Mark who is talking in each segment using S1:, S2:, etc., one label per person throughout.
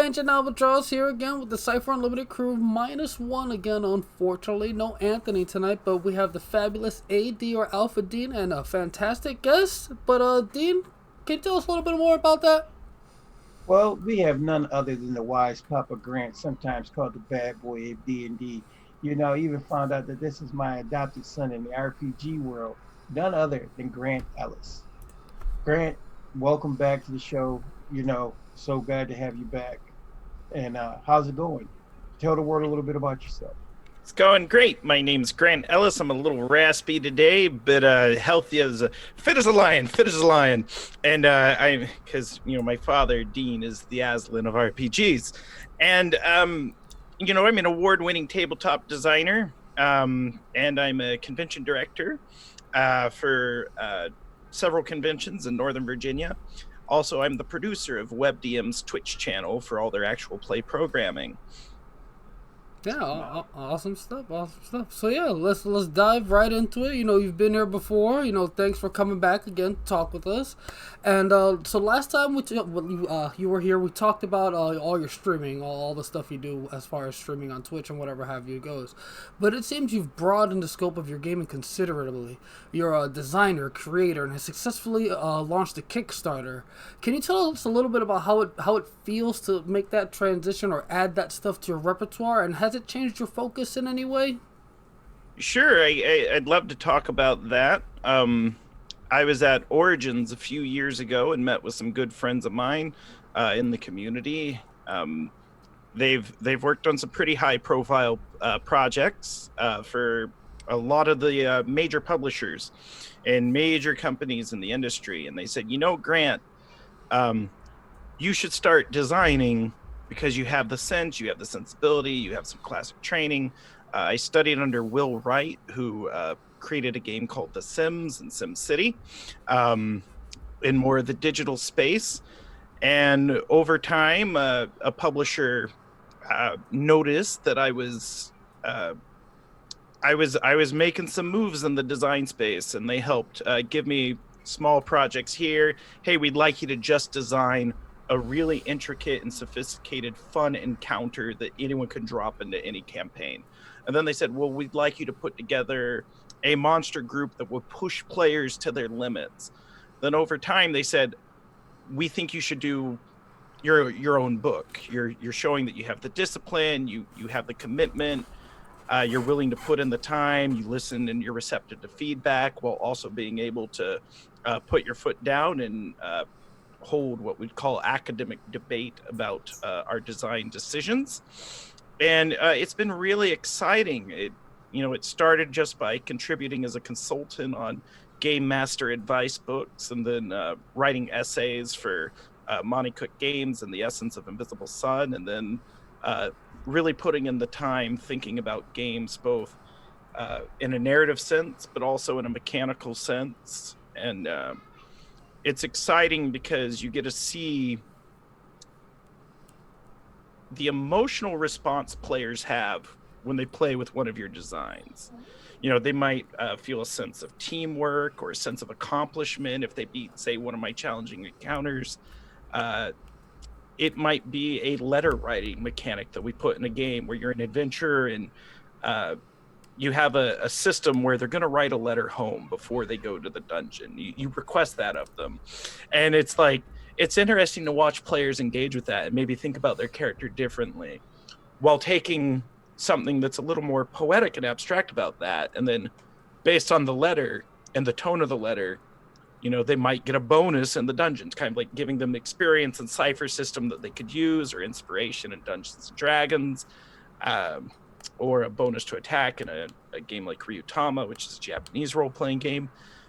S1: Ancient Albatross here again with the Cypher Unlimited crew. -1 again, unfortunately. No Anthony tonight, but we have the fabulous AD or Alpha Dean and a fantastic guest. But, Dean, can you tell us a little bit more about that?
S2: Well, we have none other than the wise Papa Grant, sometimes called the bad boy of D&D. I even found out that this is my adopted son in the RPG world, none other than Grant Ellis. Grant, welcome back to the show. So glad to have you back. And how's it going? Tell the world a little bit about yourself.
S3: It's going great. My name's Grant Ellis. I'm a little raspy today, but healthy as fit as a lion, fit as a lion. And because my father Dean is the Aslan of RPGs, and I'm an award-winning tabletop designer, and I'm a convention director for several conventions in Northern Virginia. Also, I'm the producer of WebDM's Twitch channel for all their actual play programming.
S1: Yeah, awesome stuff, So yeah, let's dive right into it. You've been here before. Thanks for coming back again to talk with us. And so last time you were here, we talked about all your streaming, all the stuff you do as far as streaming on Twitch and whatever have you goes. But it seems you've broadened the scope of your gaming considerably. You're a designer, creator, and have successfully launched a Kickstarter. Can you tell us a little bit about how it feels to make that transition or add that stuff to your repertoire, and has it changed your focus in any way?
S3: Sure, I'd love to talk about that. I was at Origins a few years ago and met with some good friends of mine in the community. They've worked on some pretty high-profile projects for a lot of the major publishers and major companies in the industry, and they said, Grant, you should start designing because you have the sense, you have the sensibility, you have some classic training. I studied under Will Wright, who created a game called The Sims and SimCity in more of the digital space. And over time, a publisher noticed that I was making some moves in the design space, and they helped give me small projects here. Hey, we'd like you to just design a really intricate and sophisticated fun encounter that anyone can drop into any campaign. And then they said, well, we'd like you to put together a monster group that would push players to their limits. Then over time they said, we think you should do your own book. You're showing that you have the discipline, you have the commitment, you're willing to put in the time, you listen, and you're receptive to feedback, while also being able to put your foot down and hold what we'd call academic debate about our design decisions. And it's been really exciting. It started just by contributing as a consultant on game master advice books, and then writing essays for Monty Cook Games and The Essence of Invisible Sun, and then really putting in the time thinking about games both in a narrative sense, but also in a mechanical sense. And it's exciting because you get to see the emotional response players have when they play with one of your designs. They might feel a sense of teamwork or a sense of accomplishment if they beat, say, one of my challenging encounters. It might be a letter writing mechanic that we put in a game where you're an adventurer and you have a system where they're going to write a letter home before they go to the dungeon. You request that of them. And it's interesting to watch players engage with that and maybe think about their character differently, while taking something that's a little more poetic and abstract about that. And then based on the letter and the tone of the letter, they might get a bonus in the dungeons, kind of like giving them experience and Cypher system that they could use, or inspiration in Dungeons and Dragons, or a bonus to attack in a game like Ryutama, which is a Japanese role-playing game.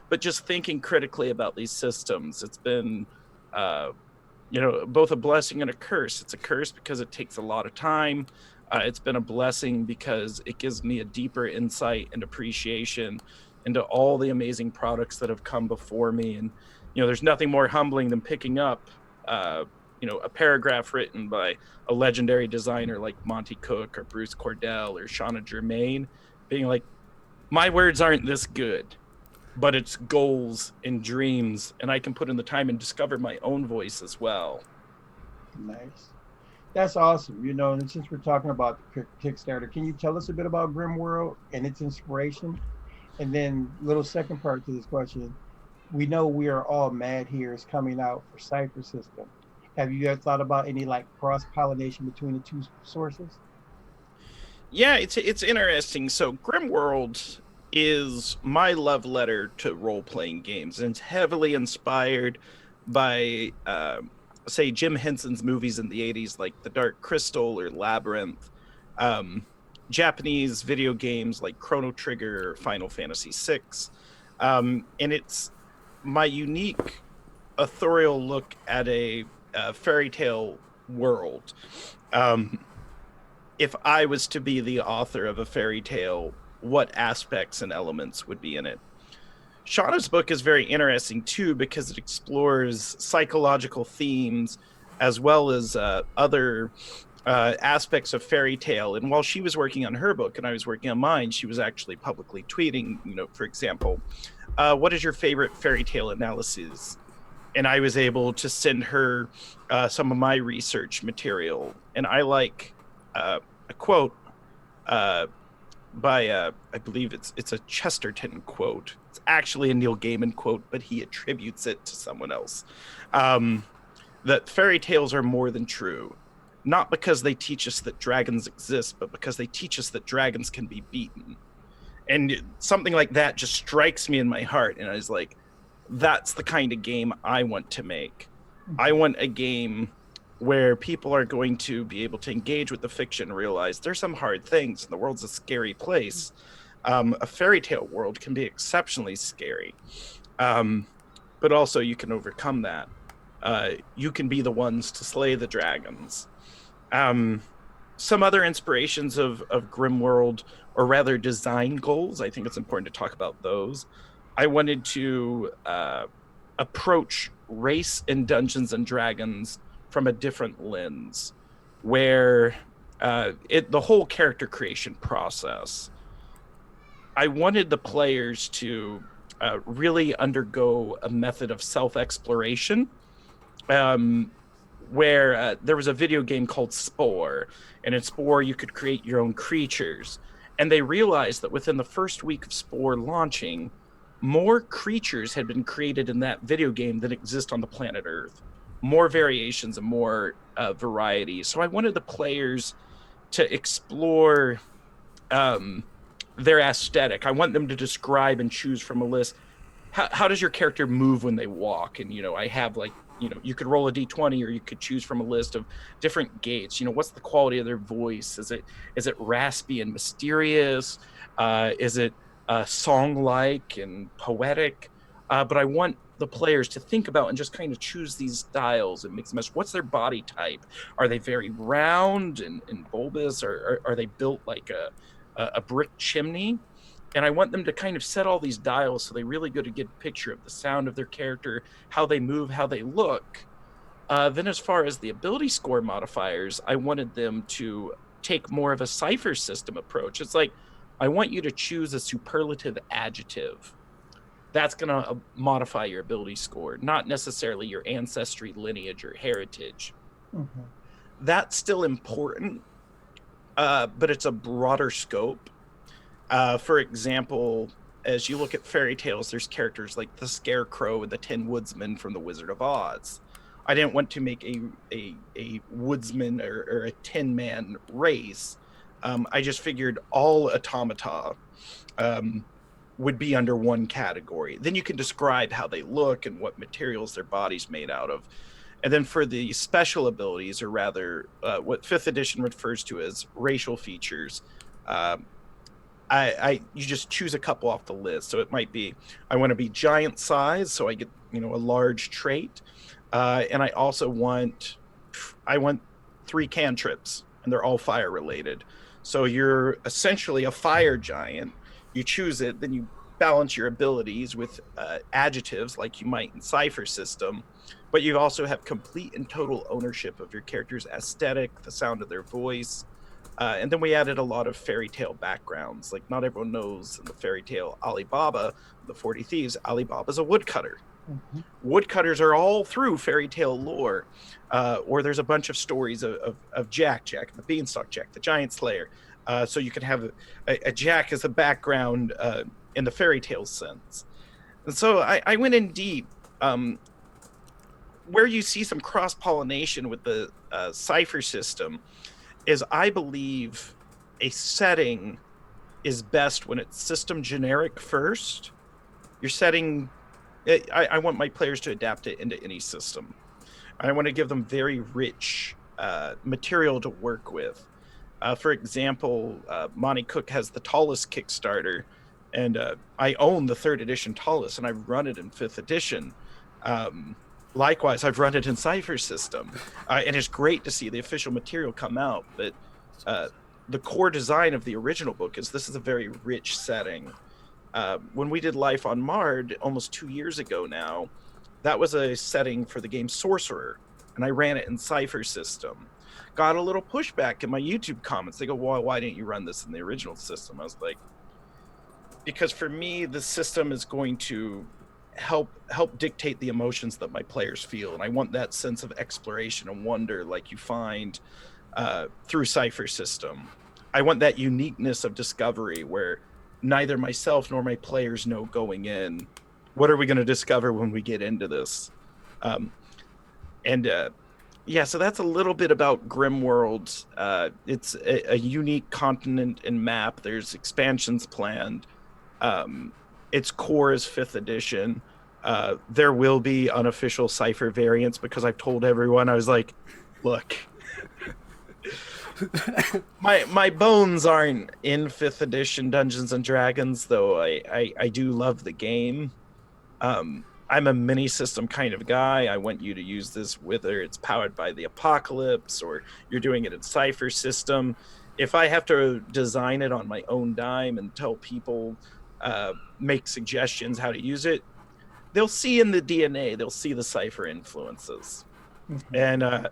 S3: But just thinking critically about these systems, it's been both a blessing and a curse. It's a curse because it takes a lot of time. It's been a blessing because it gives me a deeper insight and appreciation into all the amazing products that have come before me. And there's nothing more humbling than picking up a paragraph written by a legendary designer like Monty Cook or Bruce Cordell or Shauna Germain, being like, my words aren't this good, but it's goals and dreams, and I can put in the time and discover my own voice as well.
S2: Nice. That's awesome. And since we're talking about the Kickstarter, can you tell us a bit about Grimm World and its inspiration? And then, little second part to this question, we know We Are All Mad Here is coming out for Cypher system. Have you ever thought about any like cross pollination between the two sources?
S3: Yeah, it's interesting. So Grimm World is my love letter to role playing games, and it's heavily inspired by, say, Jim Henson's movies in the '80s, like The Dark Crystal or Labyrinth. Um, Japanese video games like Chrono Trigger or Final Fantasy VI. And it's my unique authorial look at a fairy tale world. Um, if I was to be the author of a fairy tale, what aspects and elements would be in it? Shauna's book is very interesting too because it explores psychological themes as well as other aspects of fairy tale. And while she was working on her book and I was working on mine, she was actually publicly tweeting, for example, what is your favorite fairy tale analysis? And I was able to send her some of my research material. And I like a quote by I believe it's a Chesterton quote. It's actually a Neil Gaiman quote, but he attributes it to someone else. That fairy tales are more than true, not because they teach us that dragons exist, but because they teach us that dragons can be beaten. And something like that just strikes me in my heart, and I was like, that's the kind of game I want to make. I want a game where people are going to be able to engage with the fiction and realize there's some hard things and the world's a scary place. A fairy tale world can be exceptionally scary, but also you can overcome that. You can be the ones to slay the dragons. Some other inspirations of Grimm World, or rather design goals, I think it's important to talk about those. I wanted to approach race in Dungeons and Dragons from a different lens, where the whole character creation process, I wanted the players to really undergo a method of self-exploration, where there was a video game called Spore, and in Spore you could create your own creatures. And they realized that within the first week of Spore launching, more creatures had been created in that video game than exist on the planet Earth. More variations and more variety. So I wanted the players to explore their aesthetic. I want them to describe and choose from a list. How does your character move when they walk? And, I have you could roll a d20, or you could choose from a list of different gaits. What's the quality of their voice? Is it raspy and mysterious? Is it song-like and poetic? But I want the players to think about and just kind of choose these styles and mix and match. What's their body type? Are they very round and bulbous, or are they built like a brick chimney? And I want them to kind of set all these dials so they really get a good picture of the sound of their character, how they move, how they look. Then as far as the ability score modifiers, I wanted them to take more of a Cypher system approach. It's like, I want you to choose a superlative adjective. That's going to modify your ability score, not necessarily your ancestry, lineage, or heritage.
S2: Mm-hmm.
S3: That's still important, but it's a broader scope. For example, as you look at fairy tales, there's characters like the Scarecrow and the Tin Woodsman from The Wizard of Oz. I didn't want to make a woodsman or a tin man race. I just figured all automata would be under one category. Then you can describe how they look and what materials their body's made out of. And then for the special abilities, or rather what 5th edition refers to as racial features, you just choose a couple off the list. So it might be, I want to be giant size, so I get a large trait, and I also want 3 cantrips, and they're all fire related. So you're essentially a fire giant. You choose it, then you balance your abilities with adjectives like you might in Cypher system, but you also have complete and total ownership of your character's aesthetic, the sound of their voice. And then we added a lot of fairy tale backgrounds. Like, not everyone knows in the fairy tale Alibaba, the 40 Thieves, Alibaba's a woodcutter.
S2: Mm-hmm.
S3: Woodcutters are all through fairy tale lore, or there's a bunch of stories of Jack, the Beanstalk Jack, the Giant Slayer. So you can have a Jack as a background in the fairy tale sense. And so I went in deep. Where you see some cross pollination with the Cypher system is, I believe, a setting is best when it's system generic first. You're setting. I want my players to adapt it into any system. I want to give them very rich material to work with. For example, Monty Cook has the Tallest Kickstarter, and I own the 3rd edition Tallest, and I've run it in 5th edition. Likewise, I've run it in Cypher system, and it's great to see the official material come out. But the core design of the original book is this is a very rich setting. When we did Life on Mard almost 2 years ago now, that was a setting for the game Sorcerer, and I ran it in Cypher system. Got a little pushback in my YouTube comments. They go, well, why didn't you run this in the original system? I was like, because for me, the system is going to help dictate the emotions that my players feel, and I want that sense of exploration and wonder like you find through Cypher system. I want that uniqueness of discovery where neither myself nor my players know going in, what are we going to discover when we get into this? Yeah, so that's a little bit about Grimm World. It's a unique continent and map. There's expansions planned. Its core is 5th edition. There will be unofficial Cypher variants because I've told everyone, I was like, look, my bones aren't in 5th edition Dungeons and Dragons, though I do love the game. I'm a mini system kind of guy. I want you to use this whether it's powered by the apocalypse or you're doing it in Cypher system. If I have to design it on my own dime and tell people, make suggestions how to use it, they'll see in the DNA, they'll see the Cypher influences. Mm-hmm. And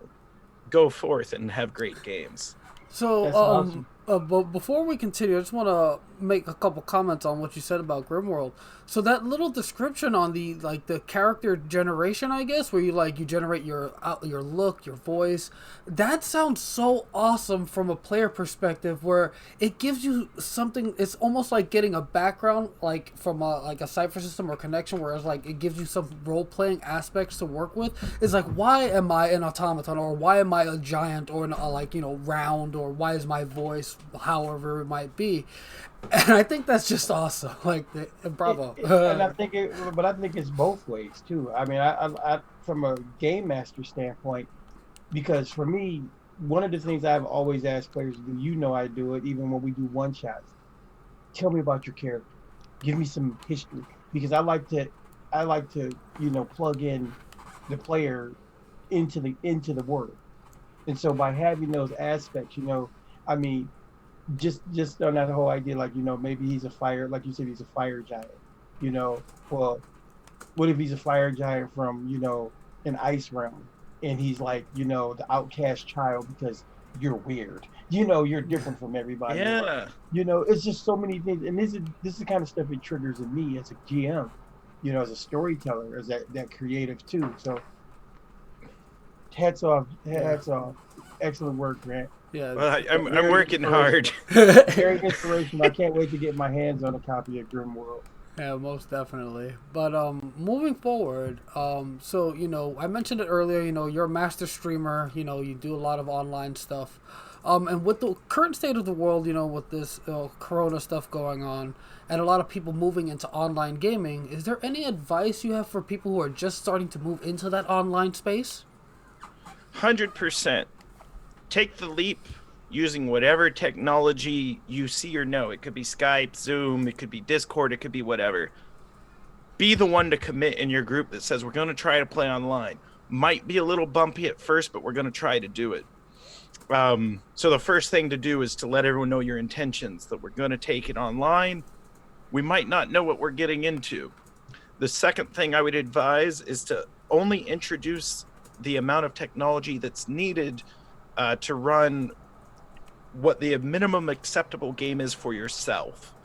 S3: go forth and have great games.
S1: So,
S2: awesome.
S1: But before we continue, I just want to make a couple comments on what you said about Grimm World. So that little description on the character generation, I guess, where you generate your look, your voice, that sounds so awesome from a player perspective, where it gives you something. It's almost like getting a background, like from a Cypher system or connection, whereas like it gives you some role playing aspects to work with. It's like, why am I an automaton, or why am I a giant, or round, or why is my voice however it might be. And I think that's just awesome. Like, bravo.
S2: And I think it's both ways too. I mean, I from a game master standpoint, because for me, one of the things I've always asked players to do, I do it even when we do one shots. Tell me about your character. Give me some history, because I like to plug in the player into the world. And so by having those aspects, I mean, just on that whole idea, like, maybe he's a fire, like you said, he's a fire giant, well, what if he's a fire giant from, an ice realm, and he's like, the outcast child because you're weird, you're different from everybody.
S3: Yeah.
S2: It's just so many things. And this is the kind of stuff it triggers in me as a GM, as a storyteller, as that creative too. So hats off. Excellent work, Grant.
S1: Yeah,
S3: well, I'm working hard.
S2: Very inspirational. I can't wait to get my hands on a copy of Grimm World.
S1: Yeah, most definitely. But moving forward, so I mentioned it earlier. You're a master streamer. You do a lot of online stuff. And with the current state of the world, with this Corona stuff going on, and a lot of people moving into online gaming, is there any advice you have for people who are just starting to move into that online space?
S3: 100%. Take the leap using whatever technology you see or know. It could be Skype, Zoom, it could be Discord, it could be whatever. Be the one to commit in your group that says, we're going to try to play online. Might be a little bumpy at first, but we're going to try to do it. So the first thing to do is to let everyone know your intentions, that we're going to take it online. We might not know what we're getting into. The second thing I would advise is to only introduce the amount of technology that's needed to run what the minimum acceptable game is for yourself.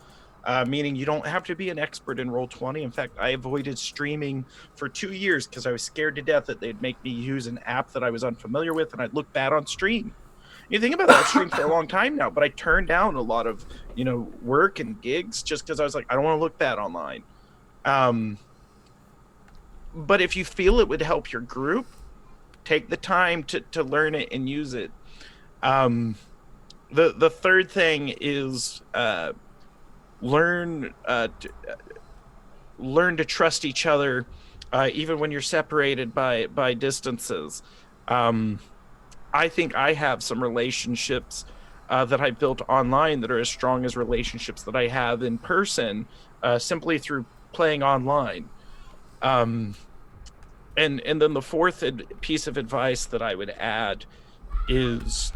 S3: meaning you don't have to be an expert in Roll20. In fact, I avoided streaming for 2 years because I was scared to death that they'd make me use an app that I was unfamiliar with and I'd look bad on stream. You think about that, I've streamed for a long time now, but I turned down a lot of, work and gigs just because I was like, I don't want to look bad online. But if you feel it would help your group, take the time to learn it and use it. The third thing is learn to trust each other, even when you're separated by distances. I think I have some relationships that I built online that are as strong as relationships that I have in person, simply through playing online. And then the fourth piece of advice that I would add is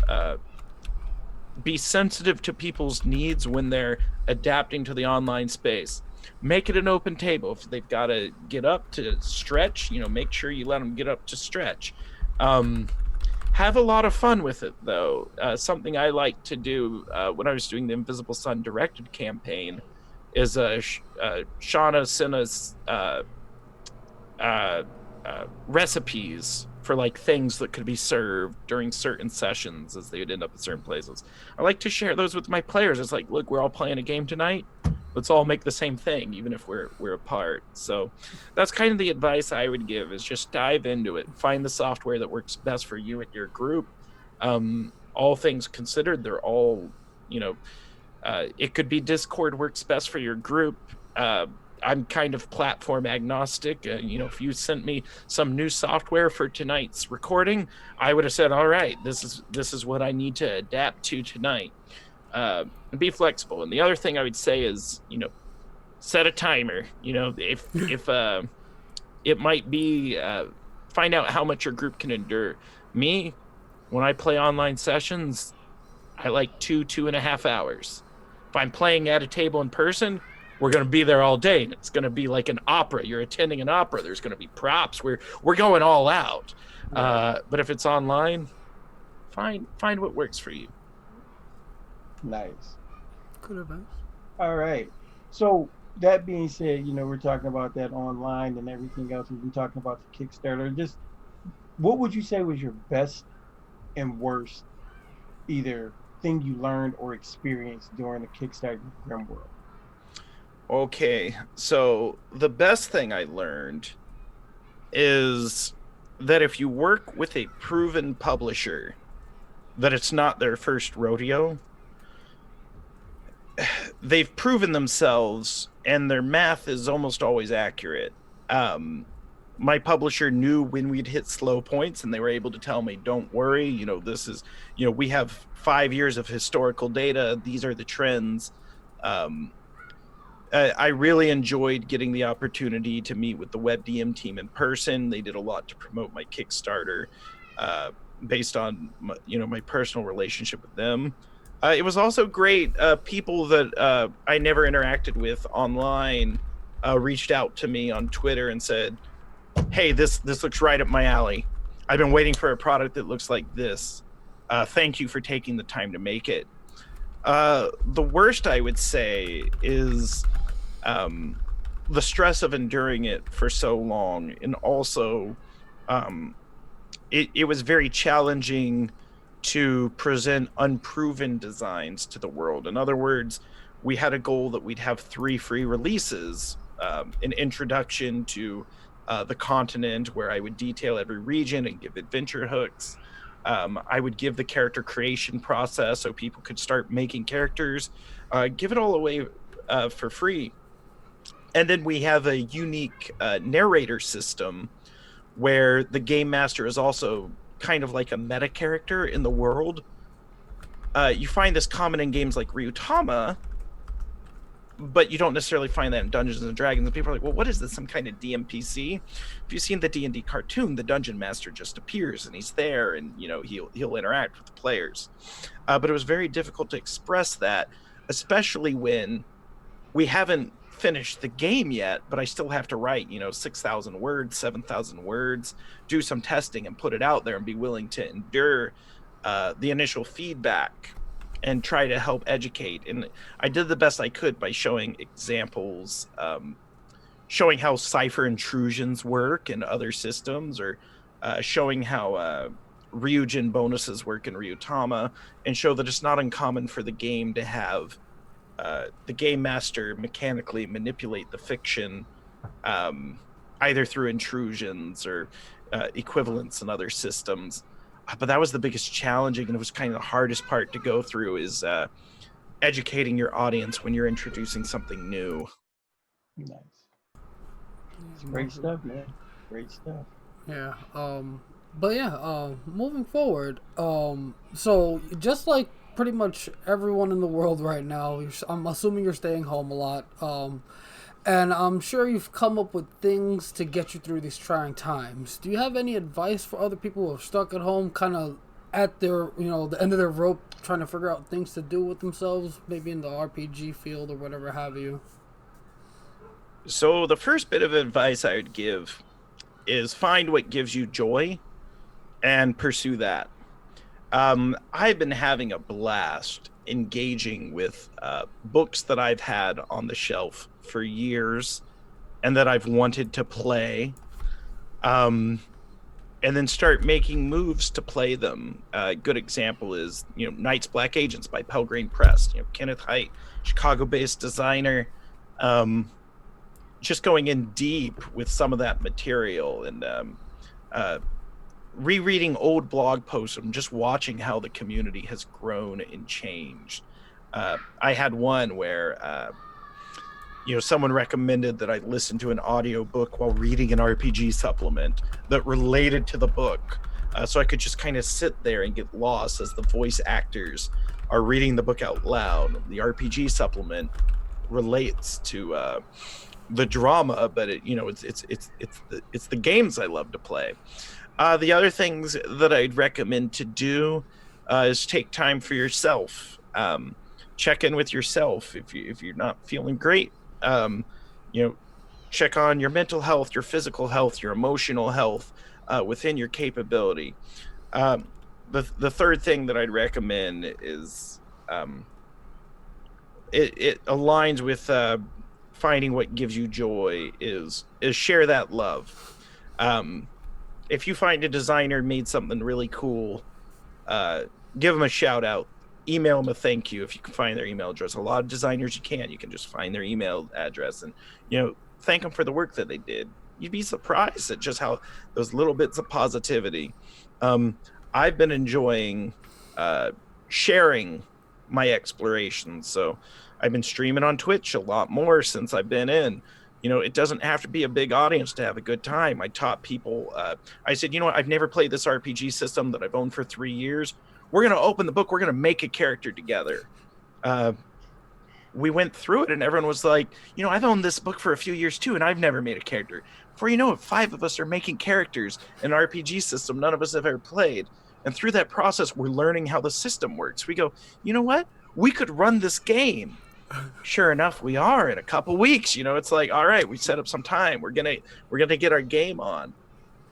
S3: be sensitive to people's needs when they're adapting to the online space. Make it an open table. If they've got to get up to stretch, make sure you let them get up to stretch. Have a lot of fun with it, though. Something I like to do when I was doing the Invisible Sun directed campaign is Shauna sent us recipes for like things that could be served during certain sessions as they would end up at certain places. I like to share those with my players. It's like, look, we're all playing a game tonight. Let's all make the same thing, even if we're apart. So that's kind of the advice I would give, is just dive into it. Find the software that works best for you and your group. All things considered, they're all, it could be Discord works best for your group. I'm kind of platform agnostic. If you sent me some new software for tonight's recording, I would have said, all right, this is what I need to adapt to tonight. And be flexible. And the other thing I would say is, set a timer. If it might be, find out how much your group can endure. Me, when I play online sessions, I like 2.5 hours. If I'm playing at a table in person, we're going to be there all day, and it's going to be like an opera. You're attending an opera. There's going to be props. We're going all out. But if it's online, find what works for you.
S2: Nice.
S1: Good advice.
S2: All right. So that being said, we're talking about that online and everything else. We've been talking about the Kickstarter. Just what would you say was your best and worst, either thing you learned or experienced during the Kickstarter of Grimm World?
S3: Okay, so the best thing I learned is that if you work with a proven publisher, that it's not their first rodeo. They've proven themselves, and their math is almost always accurate. My publisher knew when we'd hit slow points, and they were able to tell me, don't worry, this is, we have 5 years of historical data. These are the trends. I really enjoyed getting the opportunity to meet with the WebDM team in person. They did a lot to promote my Kickstarter, based on my personal relationship with them. It was also great. People that I never interacted with online reached out to me on Twitter and said, hey, this looks right up my alley. I've been waiting for a product that looks like this. Thank you for taking the time to make it. The worst, I would say, is the stress of enduring it for so long. And also, it was very challenging to present unproven designs to the world. In other words, we had a goal that we'd have 3 free releases, an introduction to the continent where I would detail every region and give adventure hooks. I would give the character creation process so people could start making characters, give it all away for free. And then we have a unique narrator system where the game master is also kind of like a meta character in the world. You find this common in games like Ryutama, but you don't necessarily find that in Dungeons and Dragons. And people are like, well, what is this, some kind of DMPC? If you've seen the D&D cartoon, the dungeon master just appears and he's there, and he'll interact with the players. But it was very difficult to express that, especially when we haven't finished the game yet, but I still have to write 6,000 words, 7,000 words, do some testing and put it out there, and be willing to endure the initial feedback. and try to help educate. And I did the best I could by showing examples, showing how Cypher intrusions work in other systems, or showing how Ryujin bonuses work in Ryutama, and show that it's not uncommon for the game to have the game master mechanically manipulate the fiction, either through intrusions or equivalents in other systems. But that was the biggest challenging, and it was kind of the hardest part to go through, is educating your audience when you're introducing something new.
S2: Nice. It's great stuff, man. Great stuff.
S1: Yeah. But yeah. Moving forward. So just like pretty much everyone in the world right now, I'm assuming you're staying home a lot. And I'm sure you've come up with things to get you through these trying times. Do you have any advice for other people who are stuck at home, kind of at their, the end of their rope, trying to figure out things to do with themselves, maybe in the RPG field or whatever have you?
S3: So the first bit of advice I would give is find what gives you joy and pursue that. I've been having a blast engaging with books that I've had on the shelf for years and that I've wanted to play, and then start making moves to play them. A good example is, Knights Black Agents by Pelgrane Press. Kenneth Haidt, Chicago-based designer, just going in deep with some of that material, and rereading old blog posts and just watching how the community has grown and changed. I had one where someone recommended that I listen to an audio book while reading an RPG supplement that related to the book, so I could just kind of sit there and get lost as the voice actors are reading the book out loud. The RPG supplement relates to the drama, but it's the games I love to play. The other things that I'd recommend to do is take time for yourself. Check in with yourself if you're not feeling great. Check on your mental health, your physical health, your emotional health within your capability. The third thing that I'd recommend is it aligns with finding what gives you joy, is share that love. If you find a designer made something really cool, give them a shout out, email them a thank you if you can find their email address. A lot of designers you can just find their email address and thank them for the work that they did. You'd be surprised at just how those little bits of positivity. I've been enjoying sharing my explorations, so I've been streaming on Twitch a lot more since I've been in. It doesn't have to be a big audience to have a good time. I taught people, I said, I've never played this RPG system that I've owned for 3 years. We're going to open the book. We're going to make a character together. We went through it and everyone was like, I've owned this book for a few years too, and I've never made a character. Before you know it, 5 of us are making characters in an RPG system none of us have ever played. And through that process, we're learning how the system works. We go, you know what? We could run this game. Sure enough, we are in a couple weeks. It's like, all right, we set up some time. We're gonna get our game on.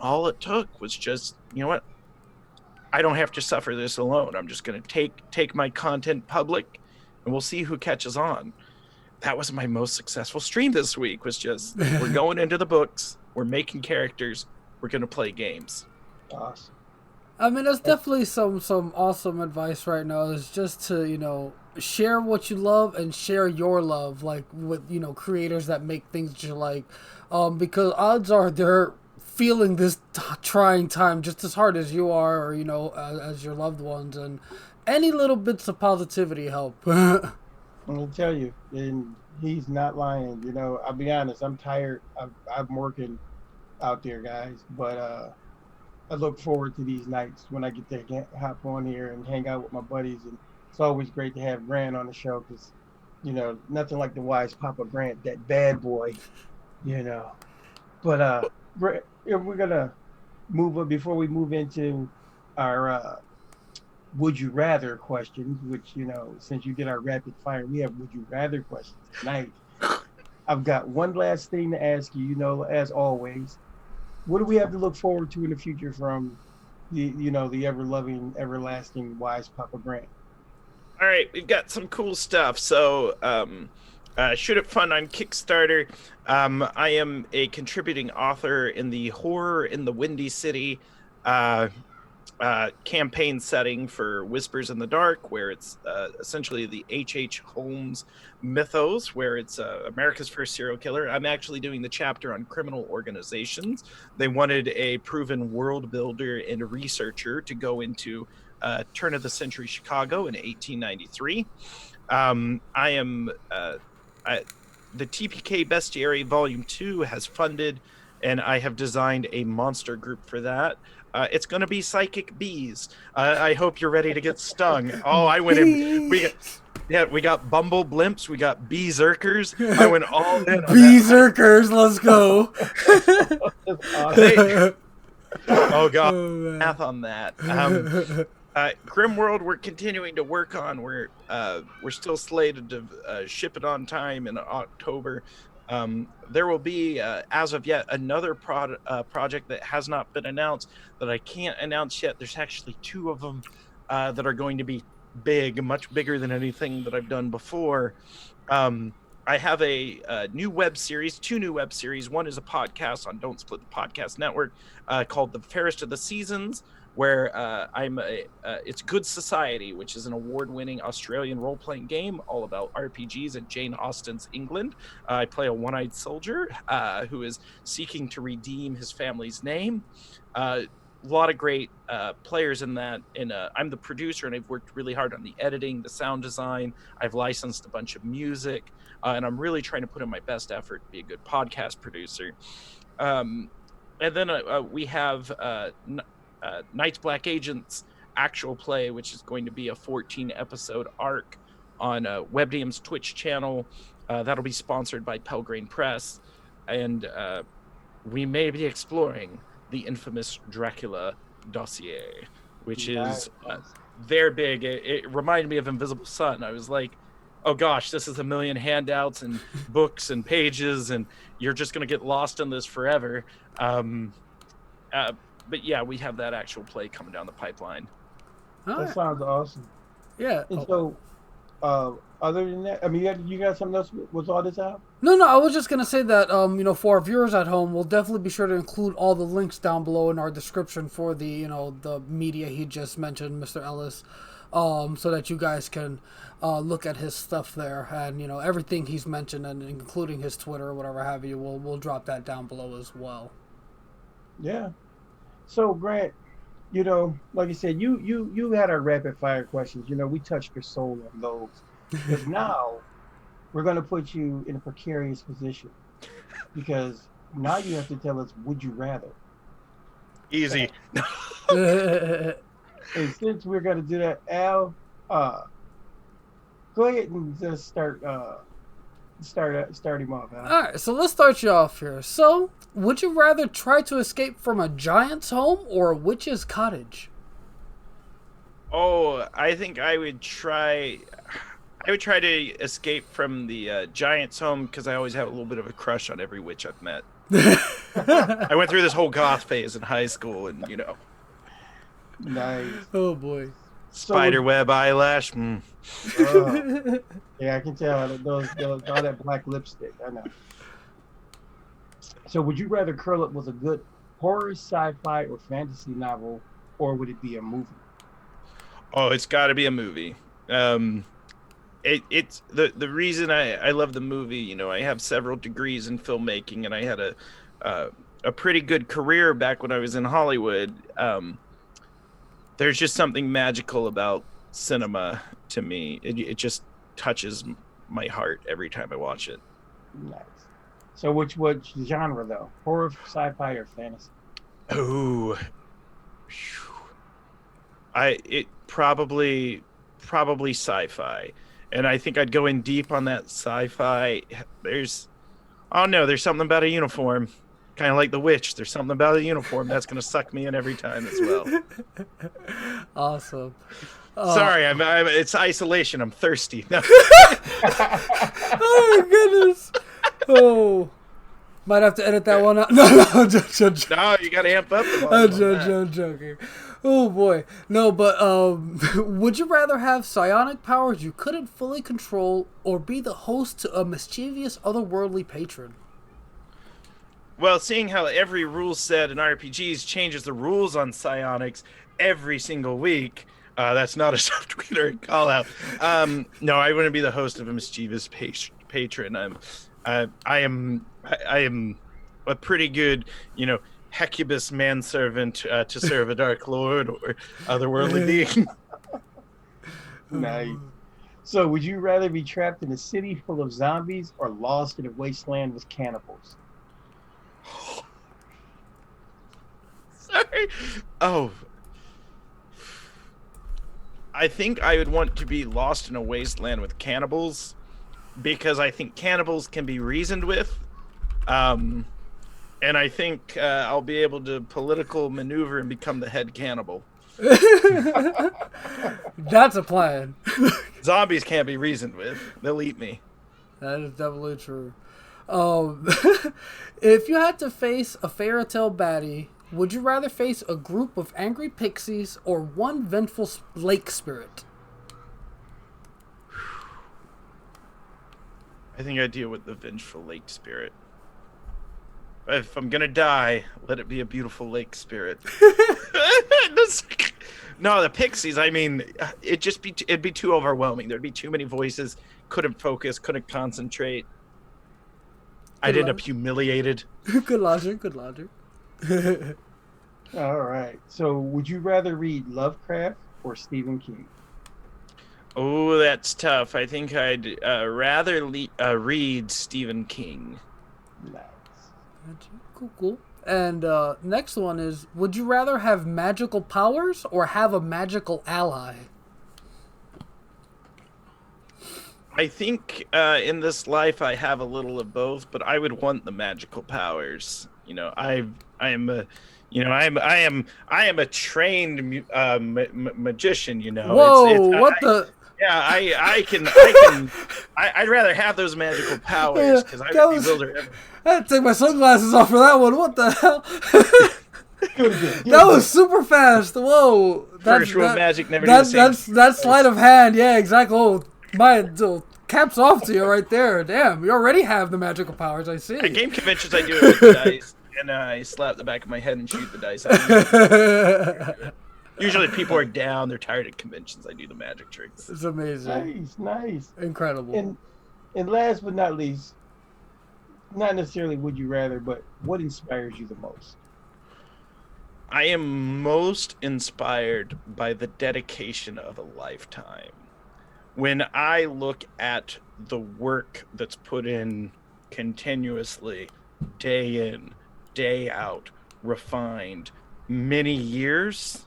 S3: All it took was just, what? I don't have to suffer this alone. I'm just gonna take my content public, and we'll see who catches on. That was my most successful stream this week. Was just we're going into the books, we're making characters, we're gonna play games.
S2: Awesome.
S1: I mean, that's definitely some awesome advice right now. Is just to share what you love and share your love, like with creators that make things that you like, because odds are they're feeling this trying time just as hard as you are, or as your loved ones, and any little bits of positivity help.
S2: I'll tell you, and he's not lying. I'll be honest, I'm tired. I'm working out there, guys, but I look forward to these nights when I get to hop on here and hang out with my buddies. And it's always great to have Grant on the show because, nothing like the wise Papa Grant, that bad boy, But we're going to move up before we move into our would you rather questions, which, since you did our rapid fire, we have would you rather questions tonight. I've got one last thing to ask you, as always. What do we have to look forward to in the future from the ever-loving, everlasting, wise Papa Grant?
S3: All right, we've got some cool stuff. So, Shoot It Fun on Kickstarter. I am a contributing author in the Horror in the Windy City uh, campaign setting for Whispers in the Dark, where it's essentially the H.H. Holmes mythos, where it's America's first serial killer. I'm actually doing the chapter on criminal organizations. They wanted a proven world builder and researcher to go into turn of the century Chicago in 1893. I am the TPK Bestiary Volume 2 has funded, and I have designed a monster group for that. It's going to be psychic bees. I hope you're ready to get stung. Oh, I went in. We got bumble blimps. We got berserkers. I went all in.
S1: Berserkers, let's go.
S3: Oh god, math on that. Grimm World, we're continuing to work on. We're still slated to ship it on time in October. There will be, as of yet, another project that has not been announced that I can't announce yet. There's actually 2 of them that are going to be big, much bigger than anything that I've done before. I have a new web series, 2 new web series. One is a podcast on Don't Split the Podcast Network called The Fairest of the Seasons, where it's Good Society, which is an award-winning Australian role-playing game all about RPGs in Jane Austen's England. I play a one-eyed soldier who is seeking to redeem his family's name. A lot of great players in that. And I'm the producer, and I've worked really hard on the editing, the sound design. I've licensed a bunch of music, and I'm really trying to put in my best effort to be a good podcast producer. And then we have Knights Black Agents actual play, which is going to be a 14-episode arc on WebDM's Twitch channel. That'll be sponsored by Pelgrane Press, and we may be exploring the infamous Dracula dossier, which is very big. It reminded me of Invisible Sun. I was like, oh gosh, this is a million handouts and books and pages, and you're just going to get lost in this forever. But yeah, we have that actual play coming down the pipeline.
S2: That sounds awesome.
S1: Yeah.
S2: And so, other than that, I mean, you got something else with all this out?
S1: No, I was just going to say that, for our viewers at home, we'll definitely be sure to include all the links down below in our description for the, the media he just mentioned, Mr. Ellis, so that you guys can look at his stuff there, and, everything he's mentioned, and including his Twitter or whatever have you, we'll drop that down below as well.
S2: Yeah. So, Grant, like you said, you had our rapid fire questions. We touched your soul on those. But now we're going to put you in a precarious position, because now you have to tell us, would you rather?
S3: Easy.
S2: And since we're going to do that, Al, go ahead and just start him off, Al.
S1: All right, so let's start you off here. So, would you rather try to escape from a giant's home or a witch's cottage?
S3: Oh, I think I would try to escape from the giant's home, because I always have a little bit of a crush on every witch I've met. I went through this whole goth phase in high school, and
S2: Nice.
S1: Oh boy.
S3: Spiderweb eyelash.
S2: Yeah, I can tell those all that black lipstick. I know. So, would you rather curl up with a good horror, sci-fi, or fantasy novel, or would it be a movie?
S3: Oh, it's got to be a movie. It's the reason I love the movie. I have several degrees in filmmaking, and I had a pretty good career back when I was in Hollywood. There's just something magical about cinema to me. It just touches my heart every time I watch it.
S2: Nice. So which genre though? Horror, sci-fi, or fantasy?
S3: Oh, probably sci-fi, and I think I'd go in deep on that sci-fi. There's something about a uniform. Kind of like The Witch. There's something about a uniform that's going to suck me in every time as well.
S1: Awesome.
S3: Sorry, it's isolation. I'm thirsty. No.
S1: Oh, my goodness. Oh. Might have to edit that one out. No,
S3: No, you got to amp up.
S1: I'm joking. Oh boy, no, but would you rather have psionic powers you couldn't fully control, or be the host to a mischievous otherworldly patron?
S3: Well, seeing how every rule set in RPGs changes the rules on psionics every single week, that's not a software call out. No, I wouldn't be the host of a mischievous patron. I am a pretty good, Hecubus manservant to serve a dark lord or otherworldly being.
S2: Nice. So, would you rather be trapped in a city full of zombies or lost in a wasteland with cannibals?
S3: Sorry. Oh, I think I would want to be lost in a wasteland with cannibals because I think cannibals can be reasoned with. And I think I'll be able to political maneuver and become the head cannibal.
S1: That's a plan.
S3: Zombies can't be reasoned with. They'll eat me.
S1: That is definitely true. Um, if you had to face a fairy tale baddie, would you rather face a group of angry pixies or one vengeful lake spirit?
S3: I think I deal with the vengeful lake spirit. If I'm gonna die, let it be a beautiful lake spirit. No, the pixies. I mean, it'd be too overwhelming. There'd be too many voices. Couldn't focus. Couldn't concentrate. I'd end up humiliated.
S1: Good logic. Good logic.
S2: All right. So, would you rather read Lovecraft or Stephen King?
S3: Oh, that's tough. I think I'd rather read Stephen King.
S2: Nice.
S1: Cool. And next one is, would you rather have magical powers or have a magical ally?
S3: I think in this life I have a little of both, but I would want the magical powers. I am a trained magician.
S1: Whoa! What the?
S3: Yeah, I'd rather have those magical powers because I would bewilder.
S1: I had to take my sunglasses off for that one. What the hell? That was super fast. Whoa!
S3: First rule of magic, never do the same.
S1: That's sleight of hand. Yeah, exactly. Oh, my caps off to you right there. Damn, you already have the magical powers. I see.
S3: At game conventions, I do it with the dice, and I slap the back of my head and shoot the dice. Usually people are down, they're tired at conventions. I do the magic tricks.
S1: It's amazing.
S2: Nice.
S1: Incredible.
S2: And last but not least, not necessarily would you rather, but what inspires you the most?
S3: I am most inspired by the dedication of a lifetime. When I look at the work that's put in continuously, day in, day out, refined, many years,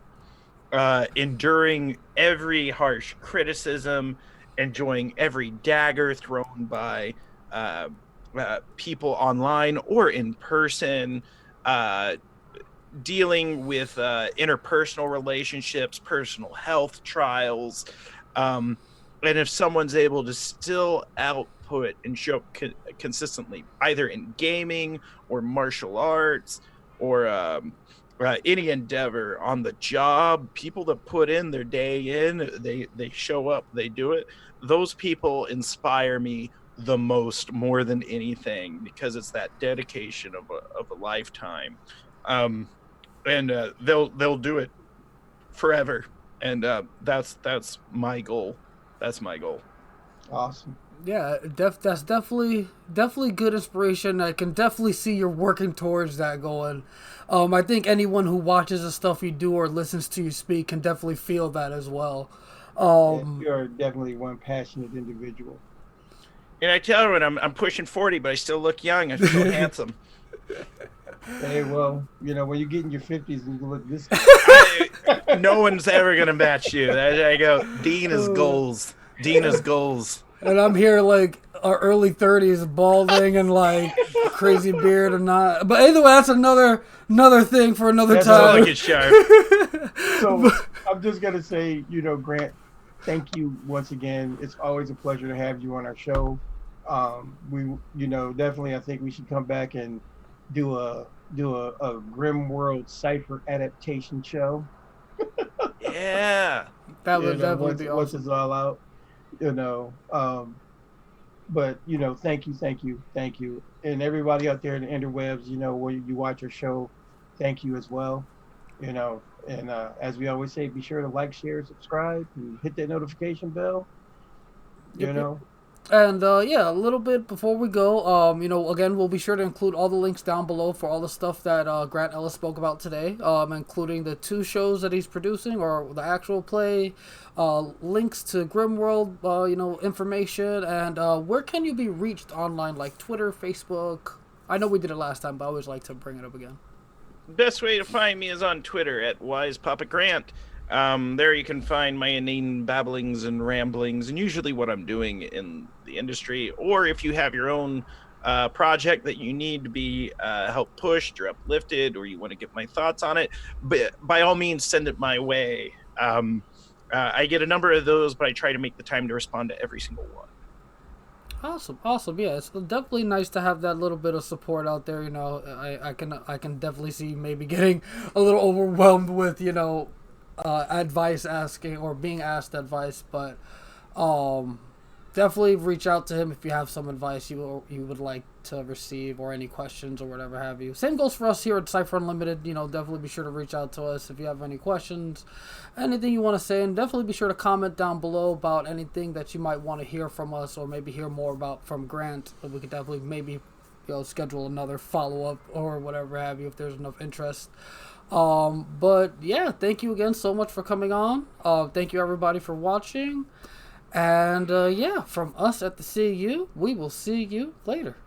S3: enduring every harsh criticism, enjoying every dagger thrown by people online or in person, dealing with interpersonal relationships, personal health trials, and if someone's able to still output and show consistently, either in gaming or martial arts or any endeavor on the job, people that put in their day in, they show up, they do it. Those people inspire me the most, more than anything, because it's that dedication of a lifetime, and they'll do it forever, and that's my goal. That's my goal.
S2: Awesome.
S1: Yeah, that's definitely good inspiration. I can definitely see you're working towards that going. I think anyone who watches the stuff you do or listens to you speak can definitely feel that as well.
S2: You're definitely one passionate individual.
S3: And I tell everyone I'm pushing 40, but I still look young. I feel handsome.
S2: Hey, well, when you get in your 50s and you look this
S3: no one's ever going to match you. There I go. Dina's goals.
S1: And I'm here like our early 30s, balding and like crazy beard and not. But anyway, that's another thing for another time.
S3: Look sharp.
S2: So I'm just gonna say, Grant, thank you once again. It's always a pleasure to have you on our show. We, definitely, I think we should come back and do a Grimm World Cypher adaptation show.
S3: Yeah.
S1: That
S2: You
S1: would
S2: know,
S1: definitely be
S2: once
S1: awesome.
S2: it's all out, you know. But you know, thank you, and everybody out there in the interwebs. You know, where you watch our show, thank you as well. You know, and as we always say, be sure to like, share, subscribe, and hit that notification bell. You
S1: Yep, yep.
S2: know,
S1: And yeah, a little bit before we go, again, we'll be sure to include all the links down below for all the stuff that Grant Ellis spoke about today, including the 2 shows that he's producing or the actual play, links to Grimm World, information, and where can you be reached online, like Twitter, Facebook? I know we did it last time, but I always like to bring it up again.
S3: Best way to find me is on Twitter at WisePapaGrant. There you can find my inane babblings and ramblings, and usually what I'm doing in the industry. Or if you have your own project that you need to be help pushed or uplifted, or you want to get my thoughts on it, but by all means, send it my way. I get a number of those, but I try to make the time to respond to every single one.
S1: Awesome, awesome. Yeah, it's definitely nice to have that little bit of support out there. I can definitely see maybe getting a little overwhelmed with advice asking or being asked advice, but um, definitely reach out to him if you have some advice you would like to receive or any questions or whatever have you. Same goes for us here at Cypher Unlimited. Definitely be sure to reach out to us if you have any questions, anything you want to say, and definitely be sure to comment down below about anything that you might want to hear from us or maybe hear more about from Grant. We could definitely maybe schedule another follow-up or whatever have you if there's enough interest. But yeah, thank you again so much for coming on. Thank you everybody for watching. And yeah, from us at the CU, we will see you later.